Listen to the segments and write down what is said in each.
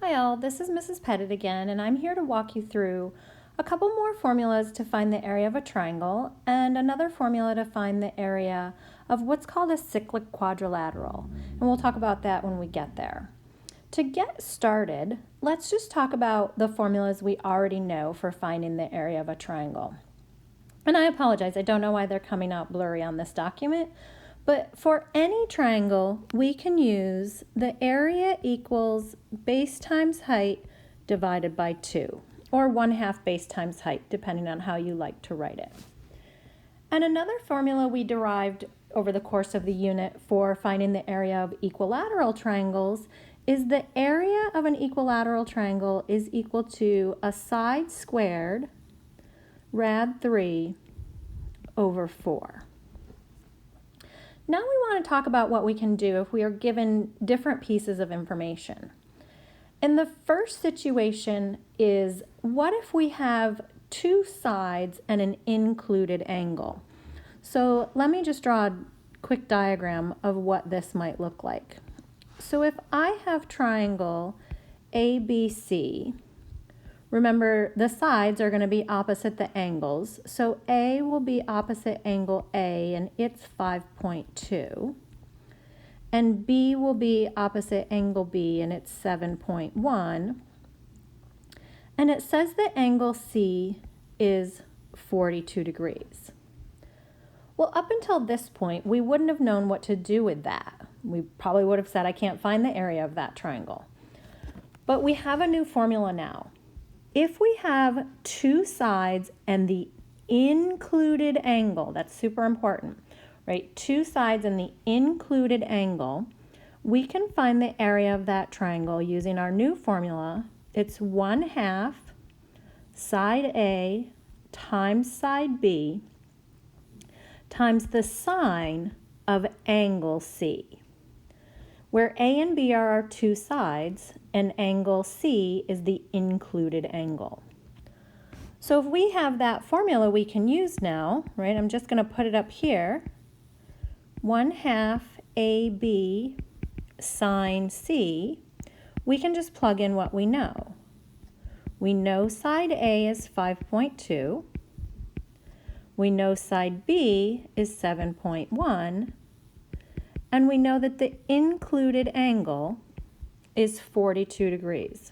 Hi all, this is Mrs. Pettit again, and I'm here to walk you through a couple more formulas to find the area of a triangle and another formula to find the area of what's called a cyclic quadrilateral. And we'll talk about that when we get there. To get started, let's just talk about the formulas we already know for finding the area of a triangle. And I apologize, I don't know why they're coming out blurry on this document, but for any triangle, we can use the area equals base times height divided by 2, or 1/2 base times height, depending on how you like to write it. And another formula we derived over the course of the unit for finding the area of equilateral triangles is the area of an equilateral triangle is equal to a side squared rad 3 over 4. Now we want to talk about what we can do if we are given different pieces of information. And the first situation is, what if we have two sides and an included angle? So let me just draw a quick diagram of what this might look like. So if I have triangle ABC, remember the sides are going to be opposite the angles. So A will be opposite angle A and it's 5.2. And B will be opposite angle B and it's 7.1. And it says that angle C is 42 degrees. Well, up until this point, we wouldn't have known what to do with that. We probably would have said, I can't find the area of that triangle. But we have a new formula now. If we have two sides and the included angle, that's super important, right? Two sides and the included angle, we can find the area of that triangle using our new formula. It's 1/2 side A times side B times the sine of angle C, where A and B are our two sides and angle C is the included angle. So if we have that formula we can use now, right? I'm just going to put it up here. 1/2 AB sine C, we can just plug in what we know. We know side A is 5.2. We know side B is 7.1. And we know that the included angle is 42 degrees.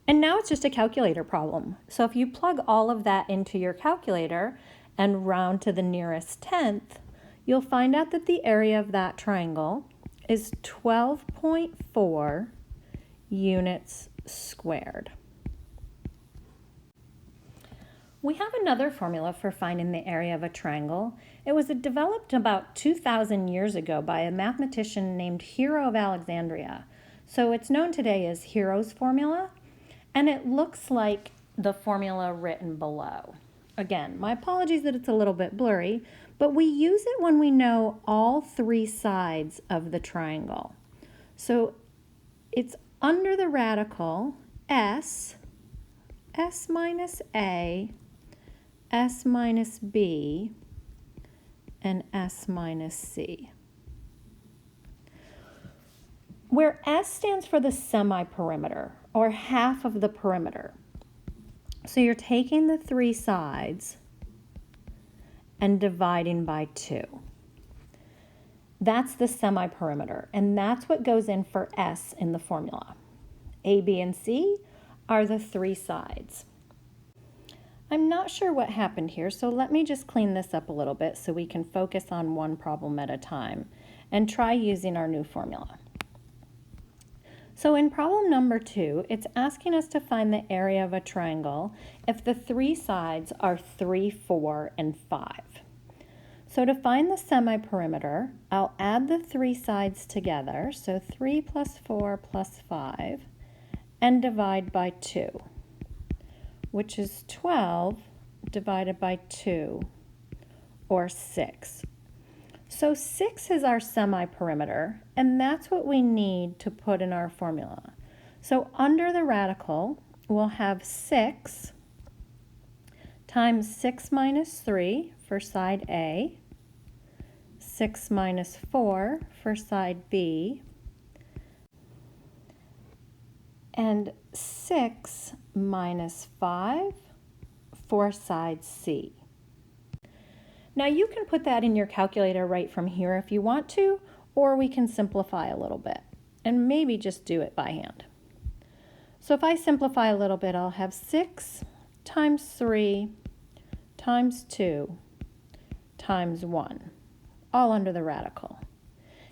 And now it's just a calculator problem. So if you plug all of that into your calculator and round to the nearest tenth, you'll find out that the area of that triangle is 12.4 units squared. We have another formula for finding the area of a triangle. It was developed about 2,000 years ago by a mathematician named Hero of Alexandria. So it's known today as Hero's formula, and it looks like the formula written below. Again, my apologies that it's a little bit blurry, but we use it when we know all three sides of the triangle. So it's under the radical S minus A, S minus B, and S minus C. Where S stands for the semi-perimeter, or half of the perimeter. So you're taking the three sides and dividing by 2. That's the semi-perimeter, and that's what goes in for S in the formula. A, B, and C are the three sides. I'm not sure what happened here, so let me just clean this up a little bit so we can focus on one problem at a time and try using our new formula. So in problem number 2, it's asking us to find the area of a triangle if the three sides are 3, 4, and 5. So to find the semi-perimeter, I'll add the three sides together, so 3 plus 4 plus 5, and divide by 2, which is 12 divided by 2, or 6. So 6 is our semi-perimeter, and that's what we need to put in our formula. So under the radical, we'll have 6 times 6 minus 3 for side A, 6 minus 4 for side B, and 6 minus 5 for side C. Now you can put that in your calculator right from here if you want to, or we can simplify a little bit and maybe just do it by hand. So if I simplify a little bit, I'll have 6 times 3 times 2 times 1, all under the radical.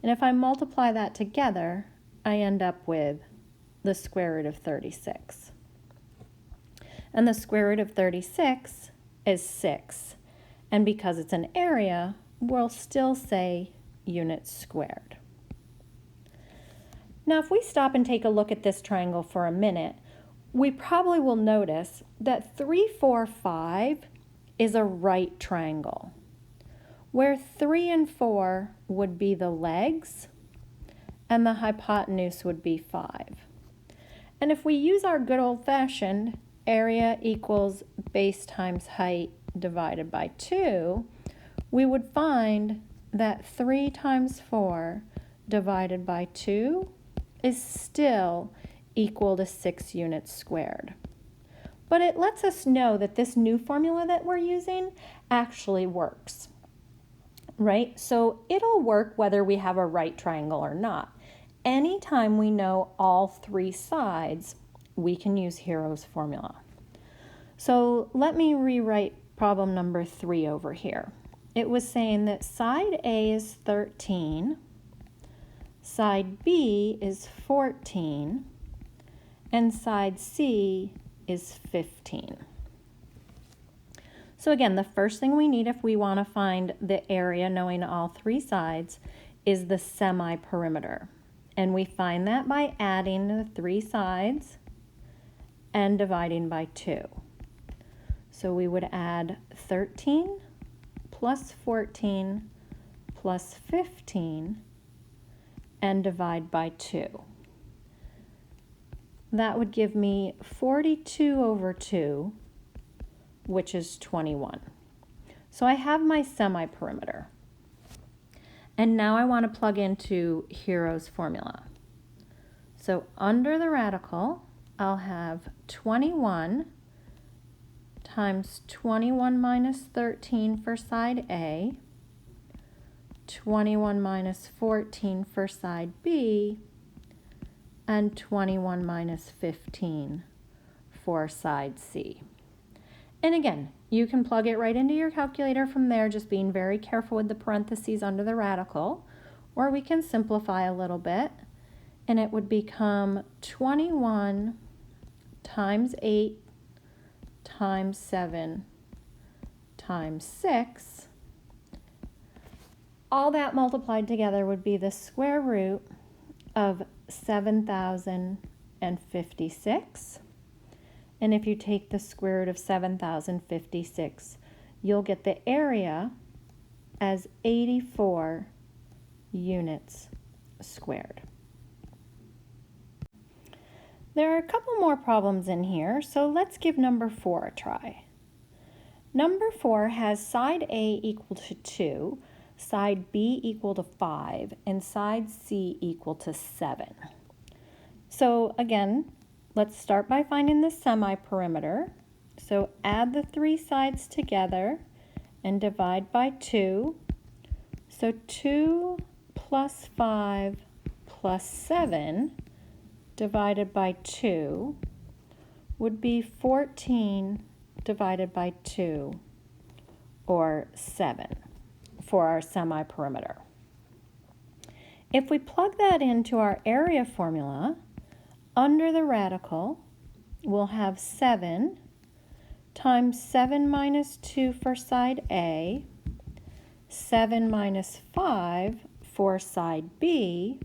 And if I multiply that together, I end up with the square root of 36. And the square root of 36 is 6. And because it's an area, we'll still say units squared. Now, if we stop and take a look at this triangle for a minute, we probably will notice that 3, 4, 5 is a right triangle, where 3 and 4 would be the legs, and the hypotenuse would be 5. And if we use our good old-fashioned area equals base times height divided by 2, we would find that 3 times 4 divided by 2 is still equal to 6 units squared. But it lets us know that this new formula that we're using actually works, right? So it'll work whether we have a right triangle or not. Anytime we know all 3 sides, we can use Hero's formula. So let me rewrite problem number 3 over here. It was saying that side A is 13, side B is 14, and side C is 15. So again, the first thing we need if we want to find the area knowing all 3 sides is the semi-perimeter. And we find that by adding the 3 sides and dividing by 2. So we would add 13 plus 14 plus 15 and divide by 2. That would give me 42 over 2, which is 21. So I have my semi-perimeter. And now I want to plug into Hero's formula. So under the radical, I'll have 21 times 21 minus 13 for side A, 21 minus 14 for side B, and 21 minus 15 for side C. And again, you can plug it right into your calculator from there, just being very careful with the parentheses under the radical, or we can simplify a little bit, and it would become 21 times 8 times 7 times 6. All that multiplied together would be the square root of 7,056. And if you take the square root of 7,056, you'll get the area as 84 units squared. There are a couple more problems in here, so let's give number 4 a try. Number 4 has side A equal to 2, side B equal to 5, and side C equal to 7. So again, let's start by finding the semi-perimeter. So add the 3 sides together and divide by 2. So 2 plus 5 plus 7 divided by 2 would be 14 divided by 2, or 7, for our semi-perimeter. If we plug that into our area formula, under the radical, we'll have 7 times 7 minus 2 for side A, 7 minus 5 for side B,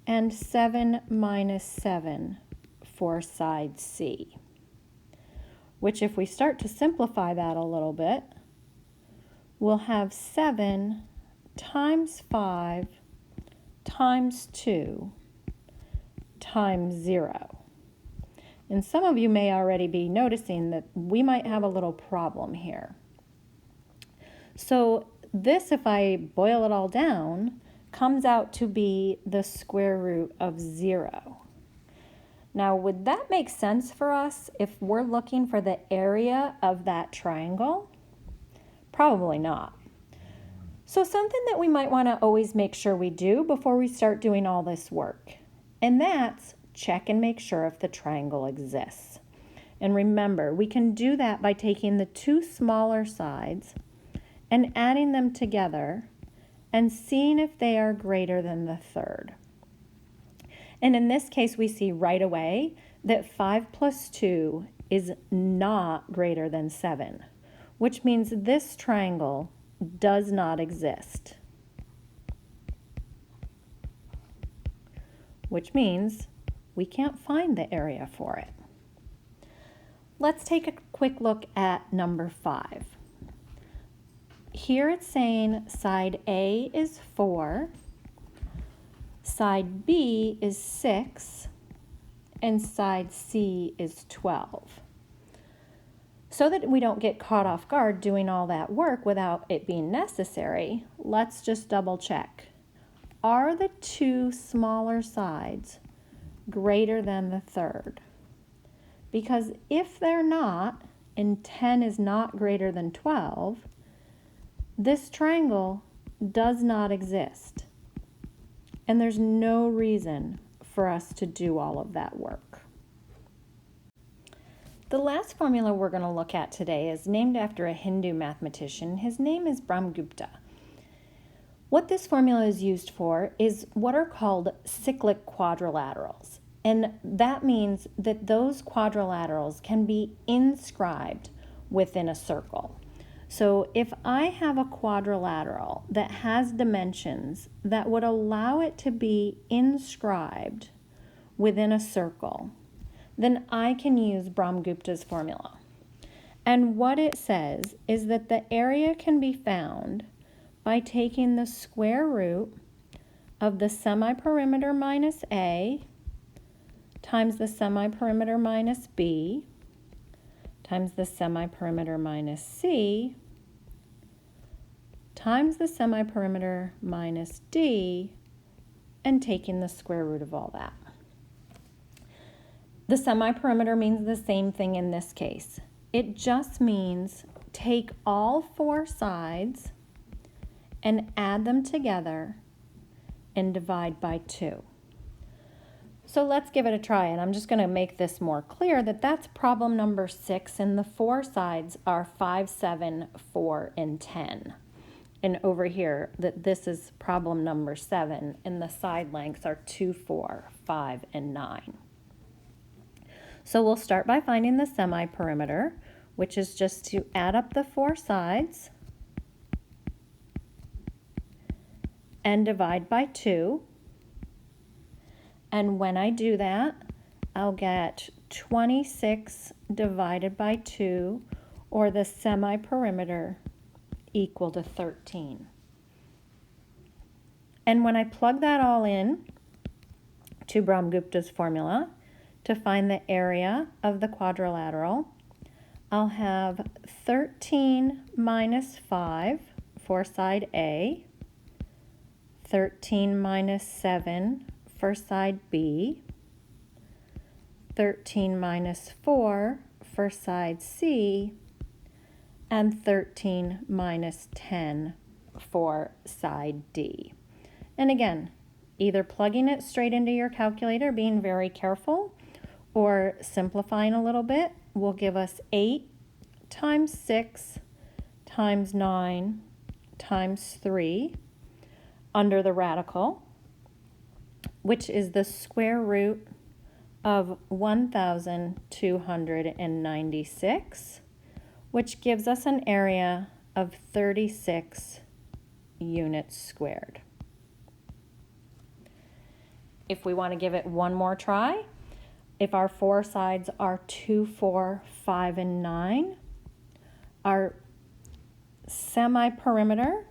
and 7 minus 7 for side C, which if we start to simplify that a little bit, we'll have 7 times 5 times 2 times 0. And some of you may already be noticing that we might have a little problem here. So this, if I boil it all down, comes out to be the square root of 0. Now, would that make sense for us if we're looking for the area of that triangle? Probably not. So something that we might want to always make sure we do before we start doing all this work, and that's check and make sure if the triangle exists. And remember, we can do that by taking the two smaller sides and adding them together and seeing if they are greater than the third. And in this case, we see right away that 5 plus 2 is not greater than 7, which means this triangle does not exist, which means we can't find the area for it. Let's take a quick look at number 5. Here it's saying side A is 4, side B is 6, and side C is 12. So that we don't get caught off guard doing all that work without it being necessary, let's just double check. Are the two smaller sides greater than the third? Because if they're not, and 10 is not greater than 12, this triangle does not exist. And there's no reason for us to do all of that work. The last formula we're going to look at today is named after a Hindu mathematician. His name is Brahmagupta. What this formula is used for is what are called cyclic quadrilaterals. And that means that those quadrilaterals can be inscribed within a circle. So if I have a quadrilateral that has dimensions that would allow it to be inscribed within a circle, then I can use Brahmagupta's formula. And what it says is that the area can be found by taking the square root of the semiperimeter minus A times the semiperimeter minus B times the semiperimeter minus C times the semiperimeter minus D, and taking the square root of all that. The semiperimeter means the same thing in this case. It just means take all four sides and add them together and divide by 2. So let's give it a try, and I'm just going to make this more clear that that's problem number 6, and the four sides are 5, 7, 4, and 10. And over here, that this is problem number 7, and the side lengths are 2, 4, 5, and 9. So we'll start by finding the semiperimeter, which is just to add up the four sides and divide by 2. And when I do that, I'll get 26 divided by 2, or the semiperimeter, equal to 13. And when I plug that all in to Brahmagupta's formula to find the area of the quadrilateral, I'll have 13 minus 5 for side A, 13 minus 7 for side B, 13 minus 4 for side C, and 13 minus 10 for side D. And again, either plugging it straight into your calculator, being very careful, or simplifying a little bit will give us 8 times 6 times 9 times 3 under the radical, which is the square root of 1,296, which gives us an area of 36 units squared. If we want to give it one more try, if our four sides are 2, 4, 5, and 9, our semiperimeter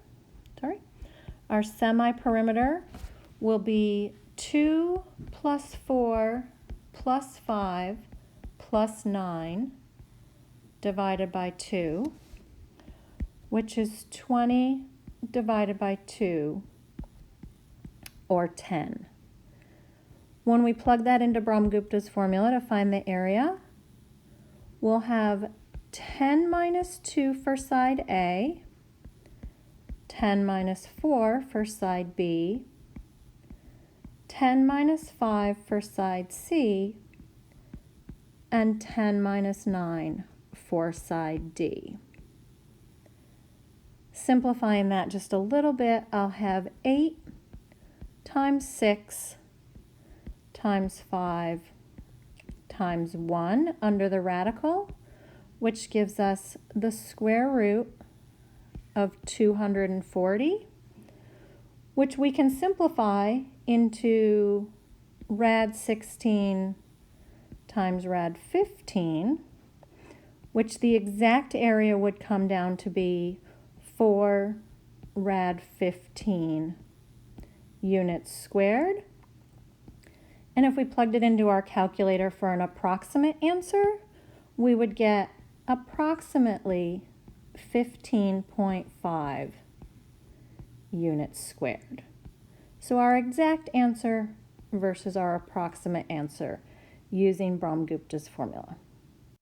will be 2 plus 4 plus 5 plus 9 divided by 2, which is 20 divided by 2, or 10. When we plug that into Brahmagupta's formula to find the area, we'll have 10 minus 2 for side A, 10 minus 4 for side B, 10 minus 5 for side C, and 10 minus 9 for side D. Simplifying that just a little bit, I'll have 8 times 6 times 5 times 1 under the radical, which gives us the square root of 240, which we can simplify into rad 16 times rad 15, which the exact area would come down to be 4 rad 15 units squared. And if we plugged it into our calculator for an approximate answer, we would get approximately 15.5 units squared. So our exact answer versus our approximate answer using Brahmagupta's formula.